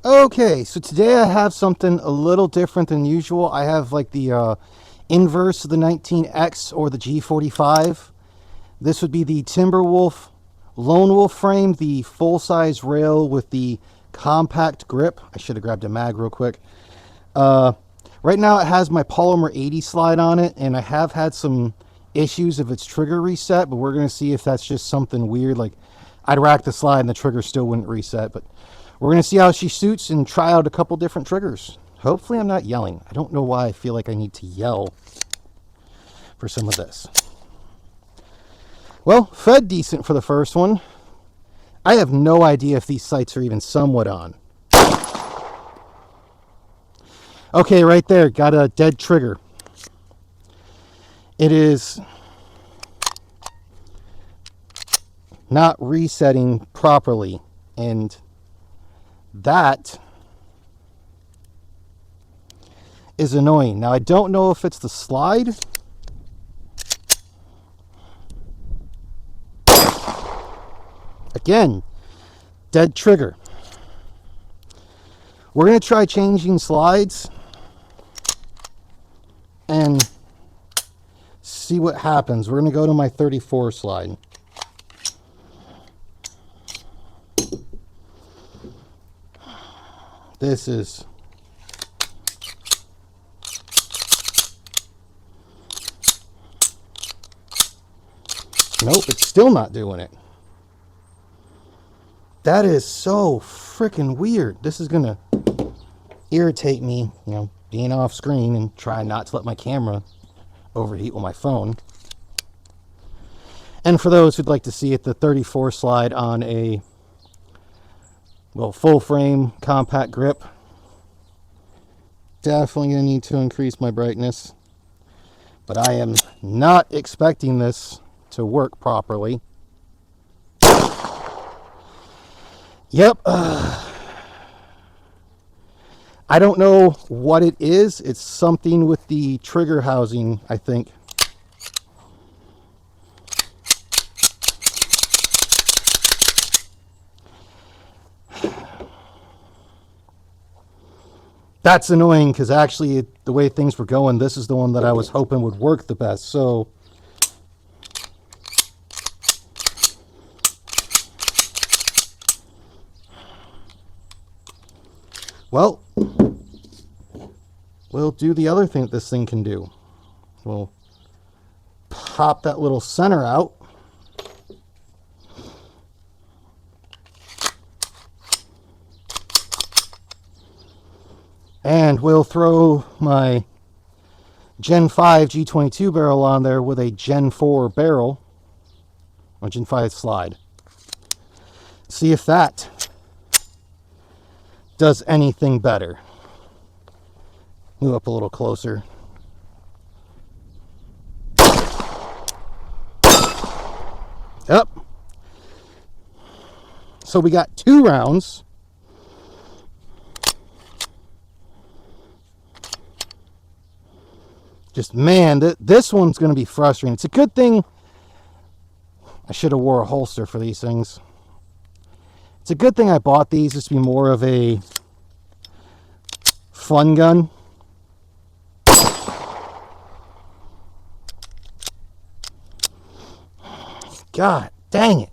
Okay, so today I have something a little different than usual. I have like the inverse of the 19X or the G45. This would be the Timberwolf Lone Wolf frame, the full-size rail with the compact grip. I should have grabbed a mag real quick. Uh, right now it has my Polymer 80 slide on it, and I have had some issues of its trigger reset, but we're going to see if that's just something weird. Like, I'd rack the slide and the trigger still wouldn't reset, but we're going to see how she suits and try out a couple different triggers. Hopefully I'm not yelling. I don't know why I feel like I need to yell for some of this. Well, fed decent for the first one. I have no idea if these sights are even somewhat on. Okay, right there, got a dead trigger. It is not resetting properly, and that is annoying. Now, I don't know if it's the slide. Again, dead trigger. We're going to try changing slides and see what happens. We're going to go to my 34 slide. This is nope, it's still not doing it. That is so freaking weird. This is going to irritate me, being off screen and try not to let my camera overheat with my phone. And for those who'd like to see it, the 34 slide on a full frame compact grip. Definitely going to need to increase my brightness, but I am not expecting this to work properly. Yep. I don't know what it is. It's something with the trigger housing, I think. That's annoying because actually the way things were going, this is the one that I was hoping would work the best. So well, we'll do the other thing that this thing can do. We'll pop that little center out. And we'll throw my Gen 5 G22 barrel on there with a Gen 4 barrel, or Gen 5 slide. See if that does anything better. Move up a little closer. Yep. So we got 2 rounds. Just, man, this one's going to be frustrating. It's a good thing I should have wore a holster for these things. It's a good thing I bought these just to be more of a fun gun. God dang it.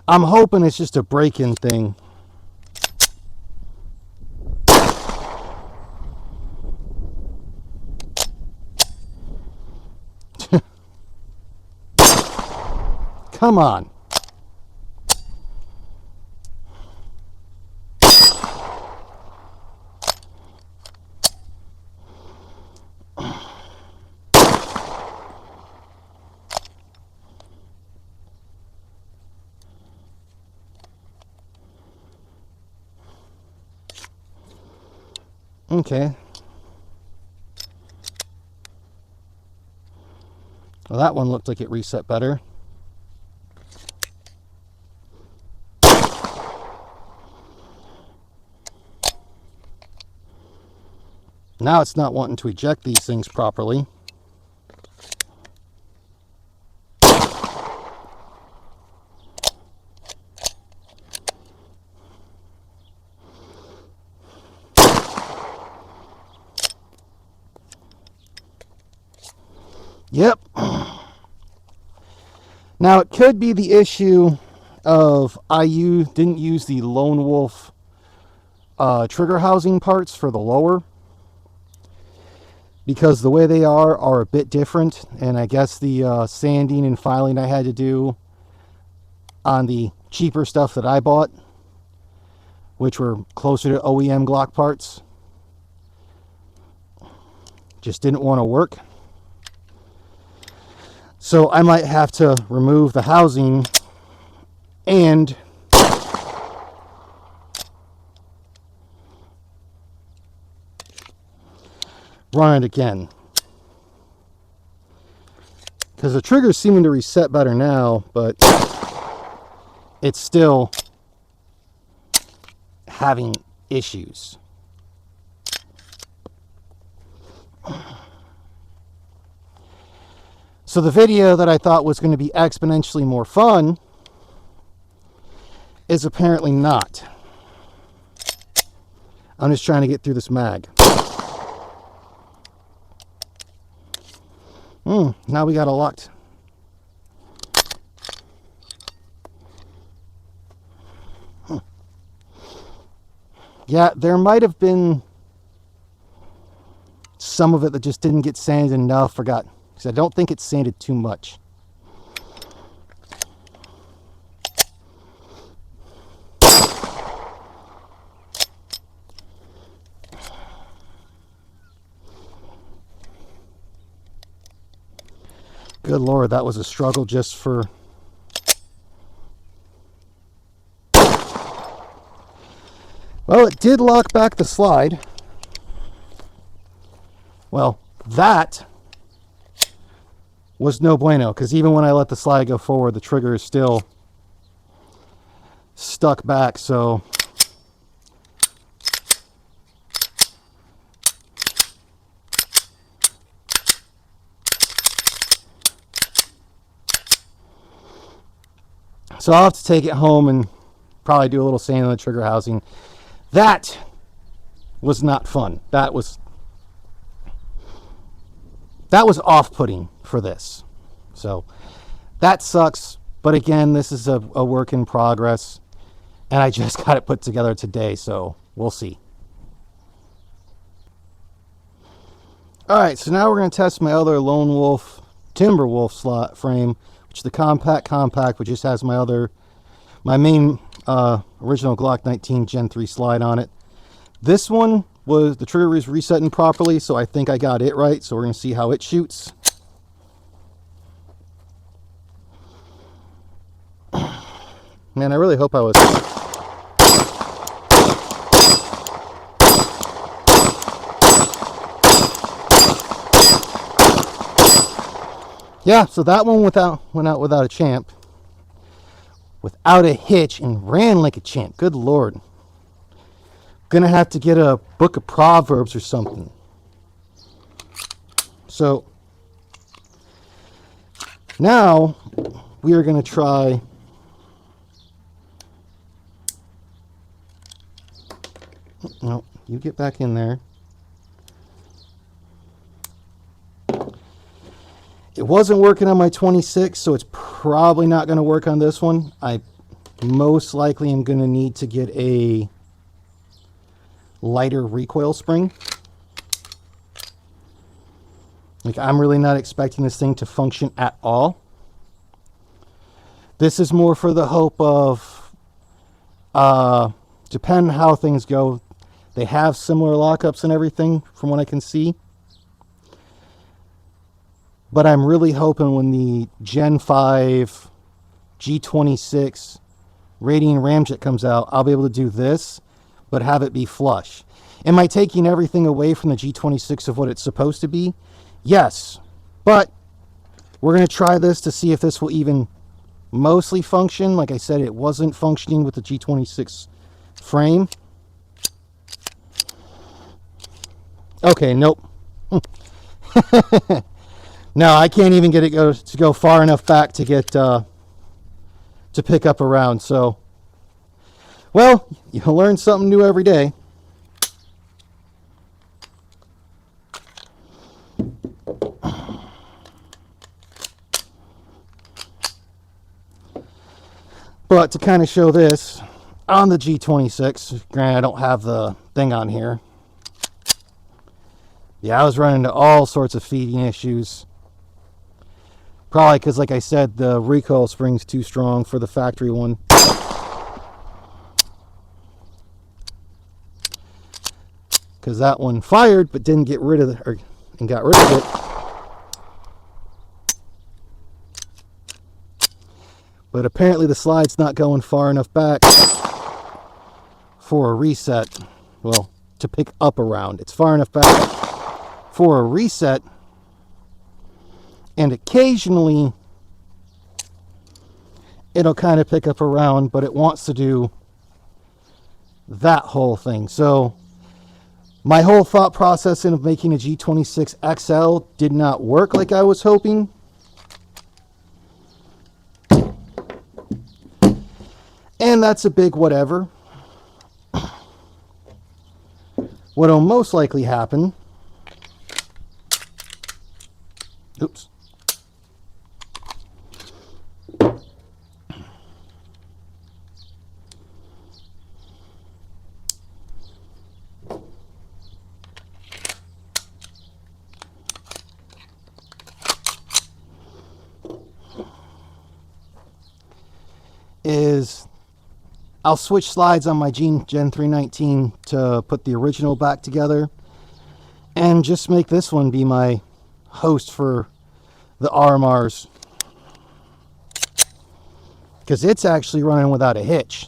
I'm hoping it's just a break-in thing. Come on. Okay. Well, that one looked like it reset better. Now it's not wanting to eject these things properly. Yep. Now, it could be the issue of didn't use the Lone Wolf trigger housing parts for the lower, because the way they are a bit different, and I guess the sanding and filing I had to do on the cheaper stuff that I bought, which were closer to OEM Glock parts, just didn't want to work. So I might have to remove the housing and run it again, because the trigger's seeming to reset better now, but it's still having issues. So the video that I thought was going to be exponentially more fun is apparently not. I'm just trying to get through this mag. Now we got a locked. Yeah, there might have been some of it that just didn't get sanded enough. Because I don't think it's sanded too much. Good Lord, that was a struggle just for... Well, it did lock back the slide. Well, that was no bueno, because even when I let the slide go forward, the trigger is still stuck back, so... So I'll have to take it home and probably do a little sand on the trigger housing. That was not fun. That was off-putting for this. So that sucks. But again, this is a work in progress. And I just got it put together today, so we'll see. Alright, so now we're going to test my other Lone Wolf Timberwolf slot frame, which is the compact, which just has my main original Glock 19 Gen 3 slide on it. This one the trigger was resetting properly, so I think I got it right. So we're going to see how it shoots. Man, I really hope I was... Yeah, so that one went out without a champ. Without a hitch, and ran like a champ. Good Lord. Gonna have to get a book of Proverbs or something. So now we are gonna try no, you get back in there. It wasn't working on my 26, so it's probably not going to work on this one. I most likely am going to need to get a lighter recoil spring. Like, I'm really not expecting this thing to function at all. This is more for the hope of, depending on how things go, they have similar lockups and everything from what I can see. But I'm really hoping when the Gen 5 G26 Radiant Ramjet comes out, I'll be able to do this, but have it be flush. Am I taking everything away from the G26 of what it's supposed to be? Yes. But we're going to try this to see if this will even mostly function. Like I said, it wasn't functioning with the G26 frame. Okay, nope. No, I can't even get it to go far enough back to get to pick up a round. So, well, you learn something new every day. But to kind of show this, on the G26, granted I don't have the thing on here. Yeah, I was running into all sorts of feeding issues. Probably because, like I said, the recoil spring's too strong for the factory one. Because that one fired but didn't get rid of it, and got rid of it. But apparently the slide's not going far enough back for a reset. Well, to pick up around. It's far enough back for a reset. And occasionally it'll kind of pick up around, but it wants to do that whole thing. So my whole thought process of making a G26 XL did not work like I was hoping. And that's a big whatever. What'll most likely happen, oops, is I'll switch slides on my Gen 319 to put the original back together and just make this one be my host for the RMRs, because it's actually running without a hitch.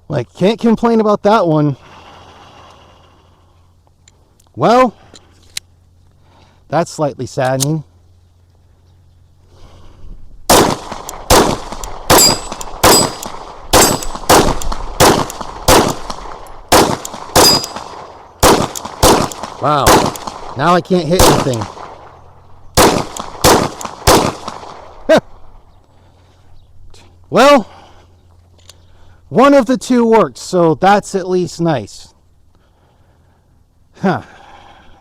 Like, can't complain about that one. Well, that's slightly saddening. Wow, now I can't hit anything. Well, one of the two worked, so that's at least nice. Huh.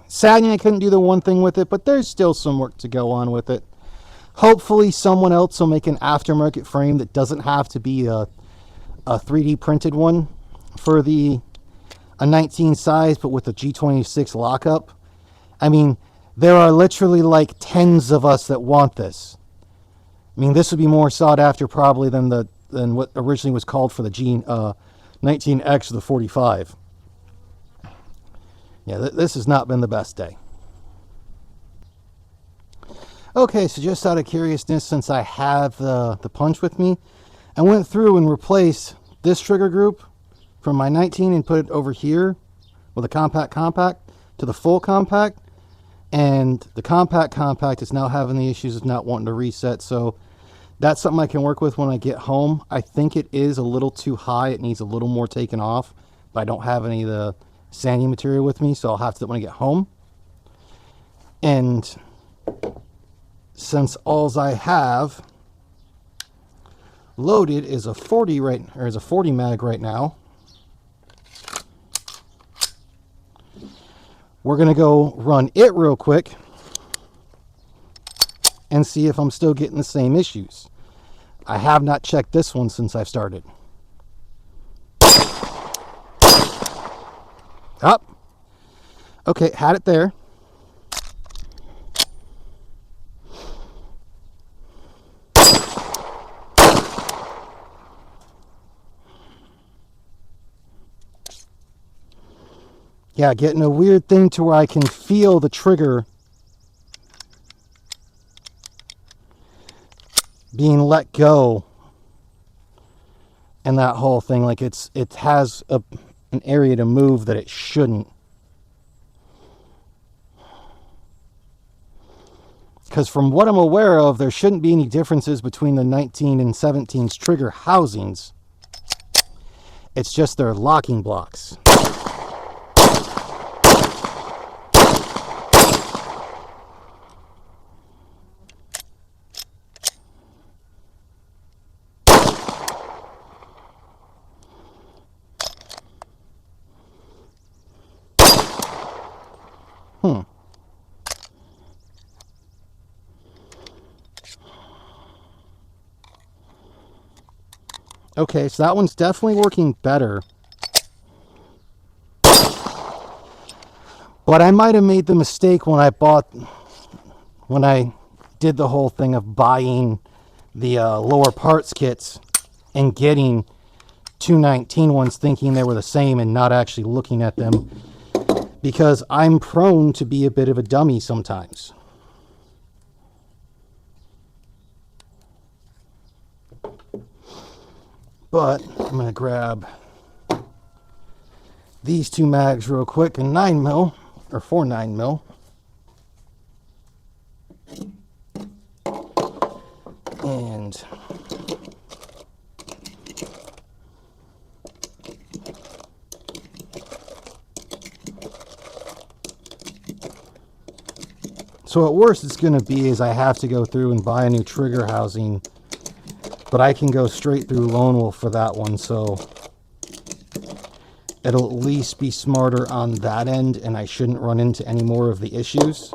Sadly, I couldn't do the one thing with it, but there's still some work to go on with it. Hopefully someone else will make an aftermarket frame that doesn't have to be a 3D printed one for a 19 size, but with a G26 lockup. I mean, there are literally like tens of us that want this. I mean, this would be more sought after probably than what originally was called for the G19X or the 45. Yeah, this has not been the best day. Okay, so just out of curiousness, since I have the punch with me, I went through and replaced this trigger group from my 19 and put it over here with a compact to the full compact. And the compact is now having the issues of not wanting to reset. So that's something I can work with when I get home. I think it is a little too high. It needs a little more taken off, but I don't have any of the sanding material with me, so I'll have to when I get home. And since alls I have loaded is a 40 mag right now, we're gonna go run it real quick and see if I'm still getting the same issues. I have not checked this one since I've started. Up. Okay, had it there. Yeah, getting a weird thing to where I can feel the trigger being let go, and that whole thing, like it has an area to move that it shouldn't. Because from what I'm aware of, there shouldn't be any differences between the 19 and 17's trigger housings. It's just their locking blocks. Okay, so that one's definitely working better. But I might have made the mistake when I did the whole thing of buying the lower parts kits and getting 219 ones thinking they were the same and not actually looking at them, because I'm prone to be a bit of a dummy sometimes. But I'm going to grab these two mags real quick, a 9mm or 4.9mm. And so at worst it's going to be is I have to go through and buy a new trigger housing, but I can go straight through Lone Wolf for that one, so it'll at least be smarter on that end and I shouldn't run into any more of the issues.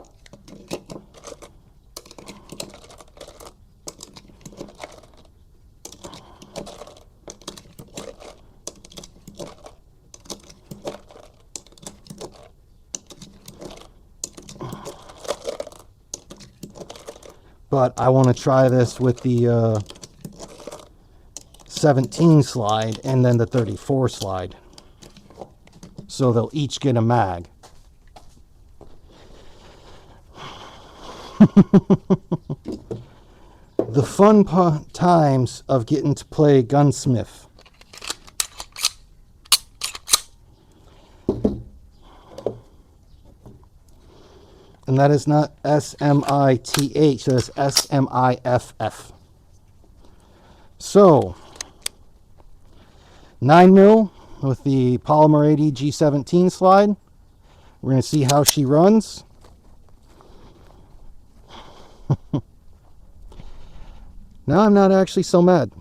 But I want to try this with the 17 slide and then the 34 slide. So they'll each get a mag. The fun times of getting to play Gunsmith. And that is not S-M-I-T-H, that is S-M-I-F-F. So, 9mm with the Polymer 80 G17 slide. We're going to see how she runs. Now I'm not actually so mad.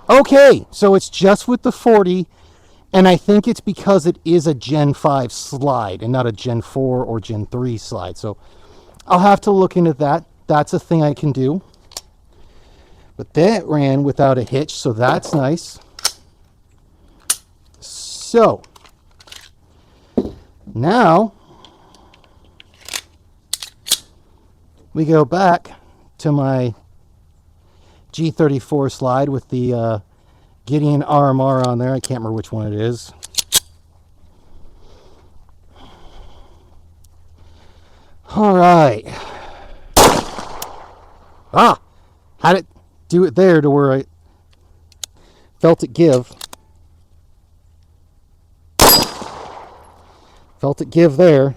Okay, so it's just with the 40, and I think it's because it is a Gen 5 slide and not a Gen 4 or Gen 3 slide. So I'll have to look into that. That's a thing I can do. But that ran without a hitch, so that's nice. So now we go back to my G34 slide with the Gideon RMR on there. I can't remember which one it is. All right. Ah, had it do it there to where I felt it give. Felt it give there.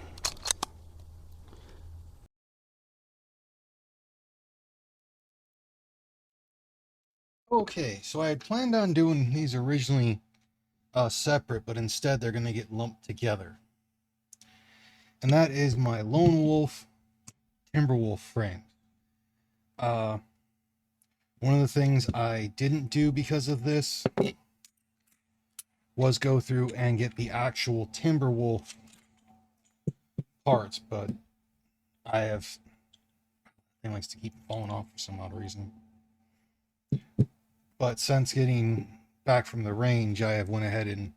Okay, so I had planned on doing these originally separate, but instead they're going to get lumped together. And that is my Lone Wolf Timberwolf frame. One of the things I didn't do because of this was go through and get the actual Timberwolf parts, but I have thing likes to keep falling off for some odd reason. But since getting back from the range, I have went ahead and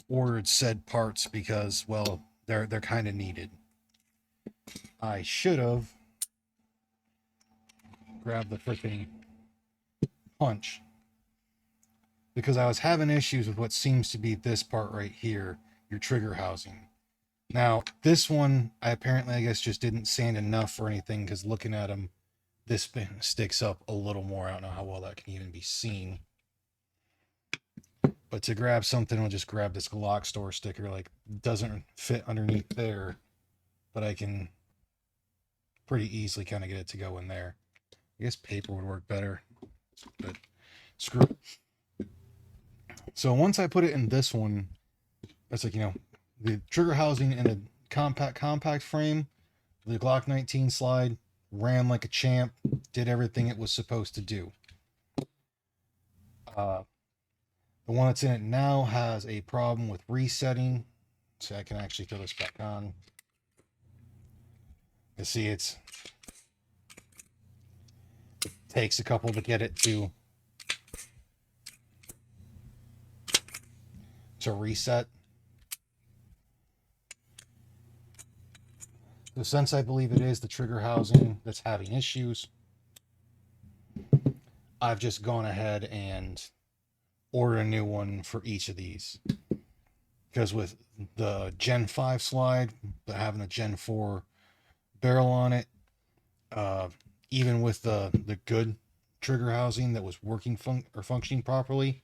ordered said parts because, well, they're kind of needed. I should have grabbed the freaking punch because I was having issues with what seems to be this part right here, your trigger housing. Now, this one, I guess, just didn't sand enough or anything because looking at them, this sticks up a little more. I don't know how well that can even be seen. But to grab something, I'll just grab this Glock store sticker. Like, doesn't fit underneath there, but I can pretty easily kind of get it to go in there. I guess paper would work better, but screw it. So once I put it in this one, it's like, the trigger housing in a compact frame, the Glock 19 slide, ran like a champ, did everything it was supposed to do. The one that's in it now has a problem with resetting. So I can actually throw this back on. You see, it takes a couple to get it to reset. So since I believe it is the trigger housing that's having issues, I've just gone ahead and ordered a new one for each of these. Because with the Gen 5 slide, but having a Gen 4 barrel on it, uh, even with the good trigger housing that was working or functioning properly,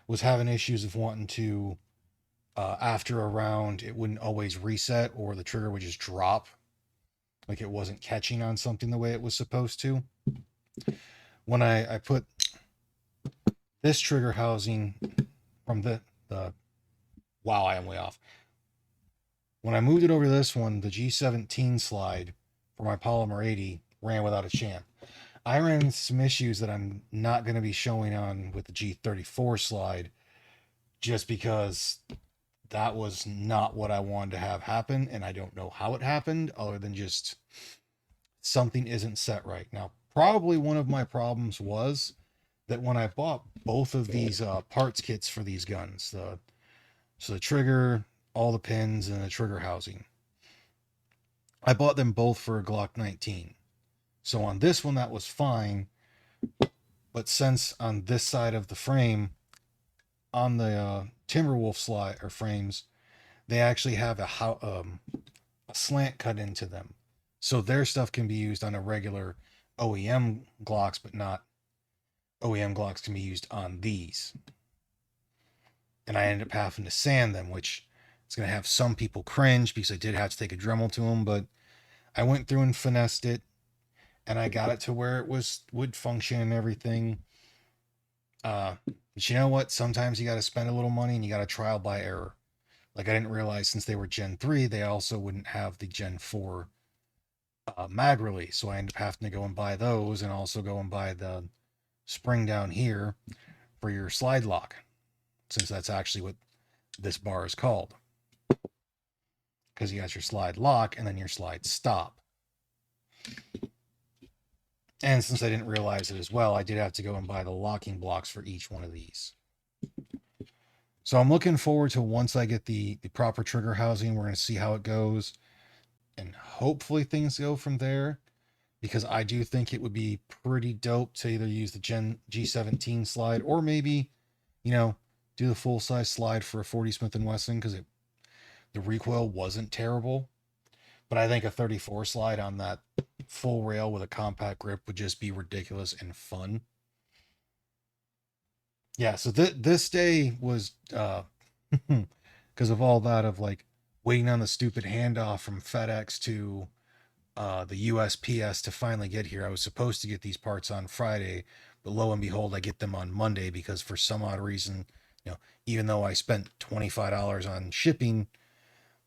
was having issues of wanting to, after a round, it wouldn't always reset or the trigger would just drop, like it wasn't catching on something the way it was supposed to. When I put this trigger housing from the wow, I am way off. When I moved it over to this one, the G17 slide for my Polymer 80 ran without a champ. I ran into some issues that I'm not going to be showing on with the G34 slide just because that was not what I wanted to have happen, and I don't know how it happened other than just something isn't set right. Now, probably one of my problems was that when I bought both of these parts kits for these guns, so the trigger, all the pins, and the trigger housing, I bought them both for a Glock 19. So on this one, that was fine. But since on this side of the frame, on the Timberwolf slide or frames, they actually have a slant cut into them. So their stuff can be used on a regular OEM Glocks, but not OEM Glocks can be used on these. And I ended up having to sand them, which is going to have some people cringe because I did have to take a Dremel to them, but I went through and finessed it, and I got it to where it would function and everything. But you know what? Sometimes you got to spend a little money and you got to trial by error. Like I didn't realize since they were Gen 3, they also wouldn't have the Gen 4 mag release. So I ended up having to go and buy those and also go and buy the spring down here for your slide lock, since that's actually what this bar is called. Because you got your slide lock and then your slide stop. And since I didn't realize it as well, I did have to go and buy the locking blocks for each one of these. So I'm looking forward to once I get the proper trigger housing, we're going to see how it goes. And hopefully things go from there. Because I do think it would be pretty dope to either use the Gen G17 slide or maybe, do the full size slide for a 40 Smith & Wesson because the recoil wasn't terrible. But I think a 34 slide on that full rail with a compact grip would just be ridiculous and fun. Yeah, so this day was because of all that of like waiting on the stupid handoff from FedEx to the USPS to finally get here. I was supposed to get these parts on Friday, but lo and behold, I get them on Monday because for some odd reason, even though I spent $25 on shipping,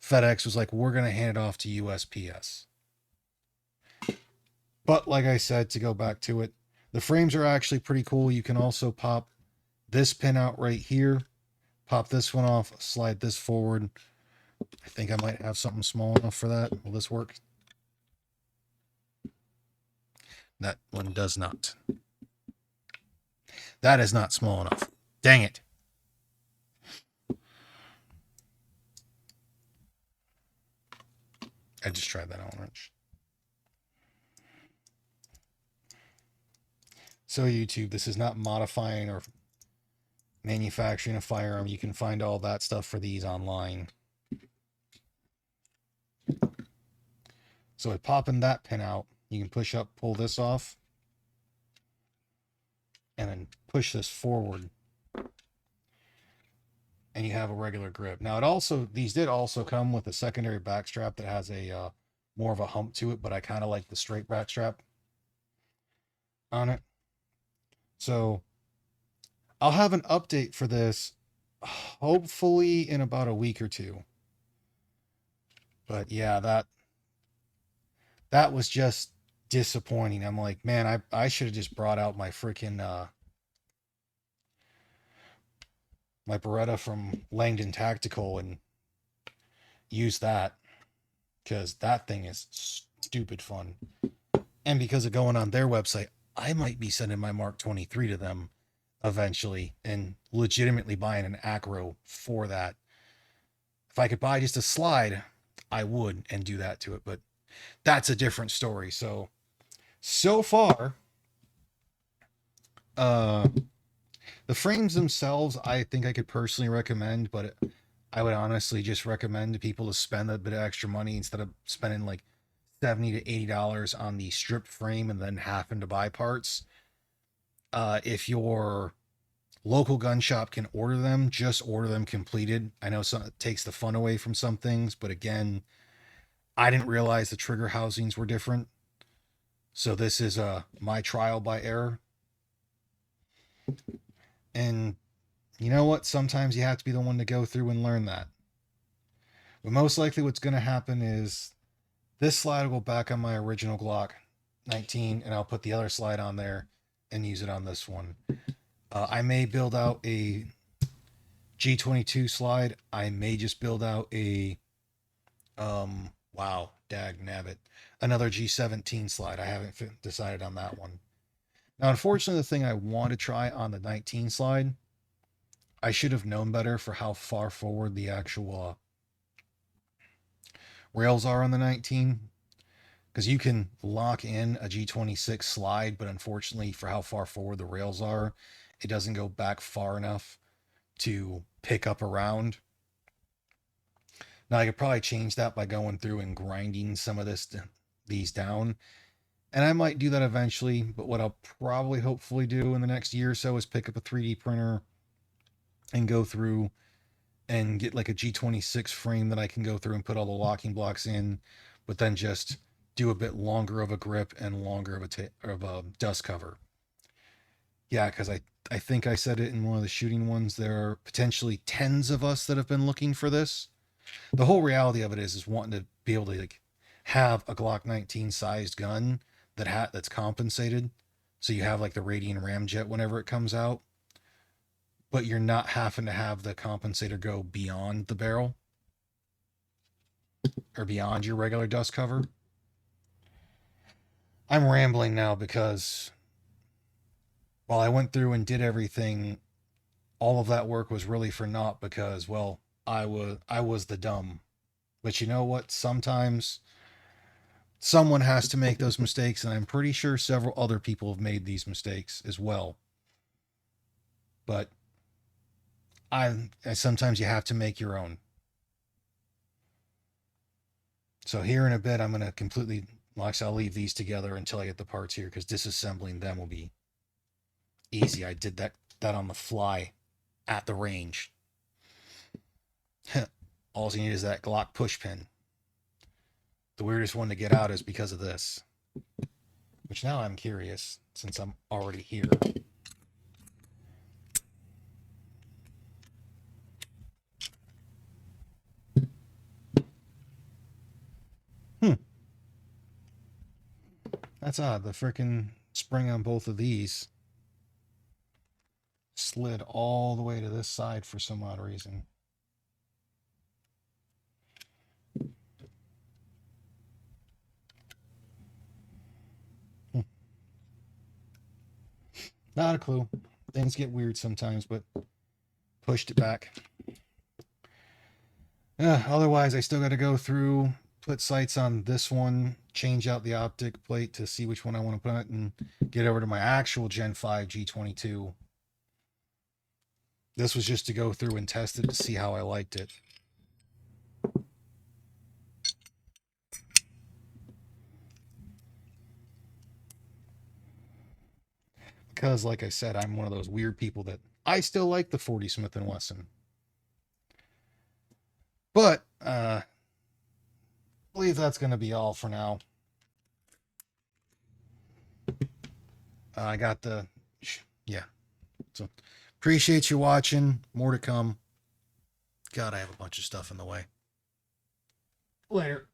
FedEx was like, we're going to hand it off to USPS. But like I said, to go back to it, the frames are actually pretty cool. You can also pop this pin out right here, pop this one off, slide this forward. I think I might have something small enough for that. Will this work? That one does not. That is not small enough. Dang it. I just tried that Allen wrench. So YouTube, this is not modifying or manufacturing a firearm. You can find all that stuff for these online. So by popping that pin out, you can push up, pull this off, and then push this forward. And you have a regular grip. Now these did also come with a secondary back strap that has a more of a hump to it, but I kind of like the straight back strap on it. So I'll have an update for this hopefully in about a week or two. But yeah, that was just disappointing. I'm like, man, I should have just brought out my freaking my Beretta from Langdon Tactical and used that, because that thing is stupid fun. And because of going on their website, I might be sending my Mark 23 to them eventually and legitimately buying an acro for that. If I could buy just a slide, I would and do that to it, but that's a different story. So far, uh, the frames themselves, I think I could personally recommend, but I would honestly just recommend to people to spend a bit of extra money instead of spending like $70 to $80 on the stripped frame and then having to buy parts. If your local gun shop can order them, just order them completed. I know it takes the fun away from some things, but again, I didn't realize the trigger housings were different. So this is my trial by error. And you know what? Sometimes you have to be the one to go through and learn that. But most likely what's going to happen is this slide will go back on my original Glock 19, and I'll put the other slide on there and use it on this one. I may build out a G22 slide. I may just build out a, wow, dag nabbit, another G17 slide. I haven't decided on that one. Now, unfortunately, the thing I want to try on the 19 slide, I should have known better for how far forward the actual rails are on the 19, because you can lock in a G26 slide, but unfortunately for how far forward the rails are, it doesn't go back far enough to pick up around. Now I could probably change that by going through and grinding some of these down, and I might do that eventually, but what I'll probably hopefully do in the next year or so is pick up a 3D printer and go through and get like a G26 frame that I can go through and put all the locking blocks in, but then just do a bit longer of a grip and longer of a dust cover. Yeah, because I think I said it in one of the shooting ones. There are potentially tens of us that have been looking for this. The whole reality of it is wanting to be able to like have a Glock 19 sized gun that's compensated, so you have like the Radian Ramjet whenever it comes out, but you're not having to have the compensator go beyond the barrel or beyond your regular dust cover. I'm rambling now because while I went through and did everything, all of that work was really for naught because, well, I was the dumb. But you know what? Sometimes someone has to make those mistakes, and I'm pretty sure several other people have made these mistakes as well. But sometimes you have to make your own. So here in a bit, I'm going to completely, well, actually, I'll leave these together until I get the parts here, because disassembling them will be easy. I did that on the fly at the range. All you need is that Glock push pin. The weirdest one to get out is because of this, which now I'm curious since I'm already here. That's odd. The frickin' spring on both of these slid all the way to this side for some odd reason. Not a clue. Things get weird sometimes, but pushed it back. Otherwise, I still got to go through, put sights on this one, change out the optic plate to see which one I want to put, and get over to my actual Gen 5 G22. This was just to go through and test it to see how I liked it. Because, like I said, I'm one of those weird people that I still like the 40 Smith & Wesson. But, I believe that's going to be all for now. I got the, yeah. So, appreciate you watching. More to come. God, I have a bunch of stuff in the way. Later.